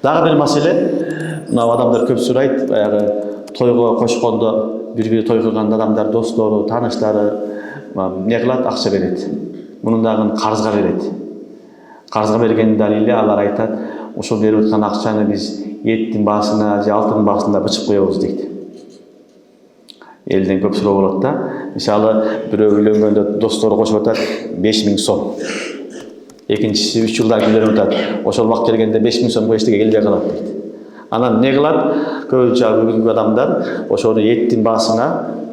Дагы бир маселе, мына адамдар көп сурайт, баягы тойго кошкондо, бир той кылганда адамдар, достору, тааныштары эмне кылат, акча берет. Мунун дагы карызга берет. Карызга бергенин далили алар айтат, ошол берип аткан акчаны биз эттин баасына же алтын баасына бычып коебуз дейт. Элден көп суроо болот да. Мисалы, бирөө үйлөнгөндө достору кошуп атат 5000 сом. Экинчиси 3 жылдан үйлөнүп атат. Ошол убакыт келгенде 5000 сомго эчтеке келбей калат дейт. Анан эмне кылат? Көбүнчө бүгүнкү адамдар ошону эттин баасына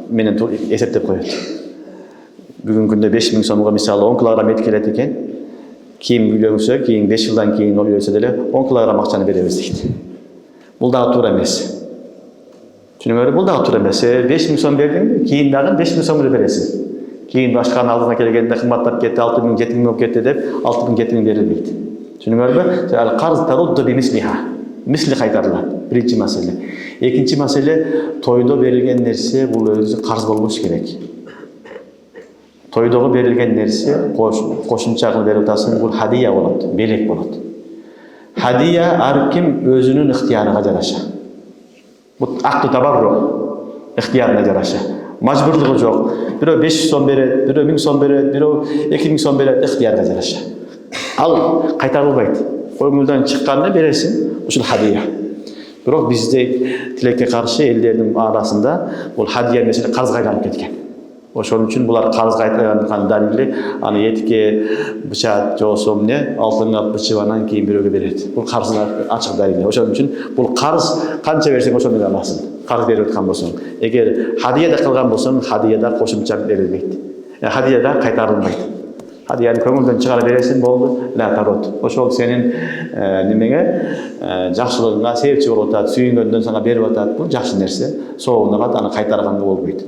менен эсептеп коет. Бүгүнкү күндө 5000 сомго мисалы 10 килограмм эт келет экен. Кийин үйлөнсө, кийин 5 жылдан кийин ол үйлөнсө деле 10 килограмм акчаны беребиз дейт. Бул дагы туура эмес. Түшүнүңөрбү? Бул дагы туура эмес. 5000 сом бердиңби, кийин дагы 5000 сомду бересиң. Кийин башканын алдына келгенде кымбаттап кетти, 6000, 7000 болуп кетти деп 6000, 7000 берилбейт. Түшүнүңөрбү? Ал карз тарудду бимислиха. Мисли кайтарылат. Биринчи маселе. Экинчи маселе, тойдо берилген нерсе бул өзү карз болбош керек. Тойдогу берилген нерсе кошумча кылып берип атасың, бул хадия болот, белек болот. Хадия ар ким өзүнүн ыктыярына жараша. Бул акту табарру, ыктыярына жараша. Мажбурлугу жок. Бирөө 500 сом берет, бирөө 1000 сом берет, бирөө 2000 сом берет, ыктыярга жараша. Ал кайтарылбайт. Көңүлдөн чыкканды бересиң, ушул хадия. Бирок бизде тилекке каршы элдердин арасында бул хадия меселе карызга айланып кеткен. Ошон үчүн булар карызга айткан далили аны этке бычат, жосо эмне, алтынга бычып анан кийин бирөөгө берет. Бул карызга ачык далили. Ошон үчүн бул карыз канча берсең ошону аласың. Карыз берип аткан болсоң. Эгер хадияда кылган болсоң, хадияда кошумча берилбейт. Хадияда кайтарылбайт. Хадияны көңүлдөн чыгарып бересиң, болду, ла тарот. Ошол сенин немеге жакшылыгыңа себепчи болуп атат, сүйүнгөндөн сага берип атат. Бул жакшы нерсе. Соогуна аны кайтарганга болбойт.